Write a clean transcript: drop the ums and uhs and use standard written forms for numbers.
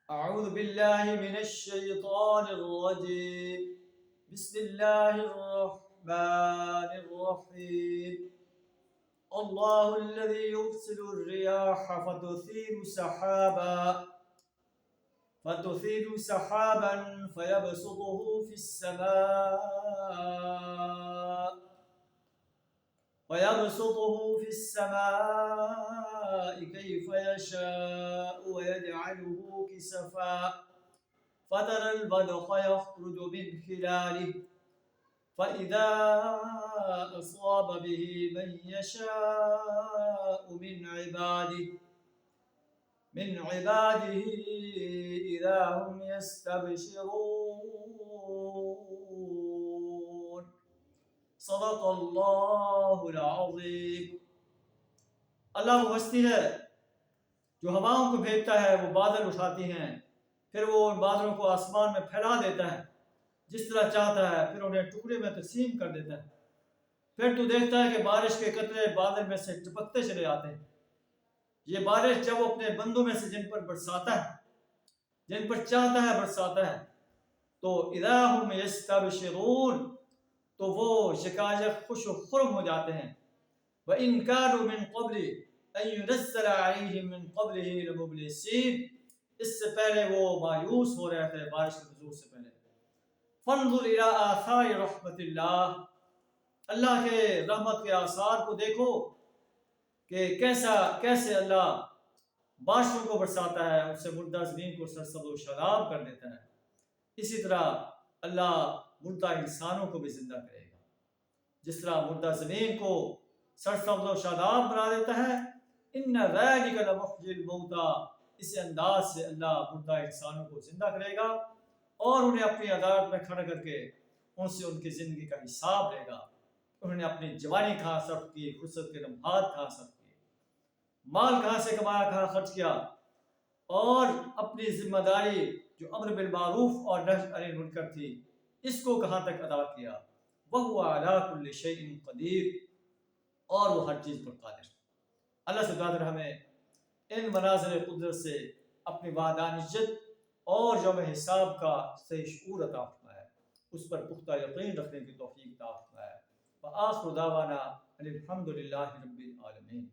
أعوذ بالله من الشيطان الرجيم. بسم الله الرحمن الرحيم. الله الذي يرسل الرياح فتثير سحابا فيبسطه في السماء كيف يشاء ويجعله كسفا فترى الودق يخرج من خلاله فإذا أصاب به من يشاء من عباده إذا هم يستبشرون. صدق اللہ العظیم. اللہ وہ ہستی ہے جو ہواؤں کو بھیجتا ہے، وہ بادل اٹھاتی ہیں، پھر وہ ان بادلوں کو آسمان میں پھیلا دیتا ہے جس طرح چاہتا ہے، پھر انہیں ٹکڑے میں تقسیم کر دیتا ہے. پھر تو دیکھتا ہے کہ بارش کے قطرے بادل میں سے ٹپکتے چلے آتے ہیں. یہ بارش جب وہ اپنے بندوں میں سے جن پر برساتا ہے، جن پر چاہتا ہے برساتا ہے، تو اذا هم یستبشرون، تو وہ شکایت خوش و خرم ہو جاتے ہیں. وَإِن كَانُوا مِن قَبْلِ أَن يُنَزَّلَ عَلَيْهِم مِّن قَبْلِهِ لَمُبْلِسِينَ، اس سے پہلے وہ مایوس ہو رہے تھے بارش کے نزول سے پہلے. فَانظُرْ إِلَىٰ آثَارِ رَحْمَتِ اللَّهِ، اللہ کے رحمت کے آثار کو دیکھو کہ کیسے اللہ بارشوں کو برساتا ہے، اس سے مردہ زمین کو سرسبز و شاداب کر دیتا ہے. اسی طرح اللہ مردہ انسانوں کو بھی زندہ کرے گا. جس طرح مردہ زمین کو سرسبز و شاداب بنا دیتا ہے، ان ذلک لمحیی الموتیٰ، اس انداز سے اللہ مردہ انسانوں کو زندہ کرے گا اور انہیں اپنی عدالت میں کھڑا کر کے ان سے ان کی زندگی کا حساب لے گا. انہوں نے اپنی جوانی کہاں صرف کی، فرصت کے لمحات کہاں صرف کیے، مال کہاں سے کمایا، کہاں خرچ کیا، اور اپنی ذمہ داری جو امر بالمعروف اور نہی عن المنکر تھی، اس کو کہاں تک ادا کیا. وَهُوَ عَلَىٰ كُلِّ شَيْءٍ قَدِيرٌ، اور وہ ہر چیز پر قادر. اللہ سے قادر ہمیں ان مناظر قدرت سے اپنی وحدانیت اور یوم حساب کا صحیح شعور عطا فرمائے، اس پر پختہ یقین رکھنے کی توفیق عطا فرمائے. وآخر دعوانا الحمد للہ رب العالمین.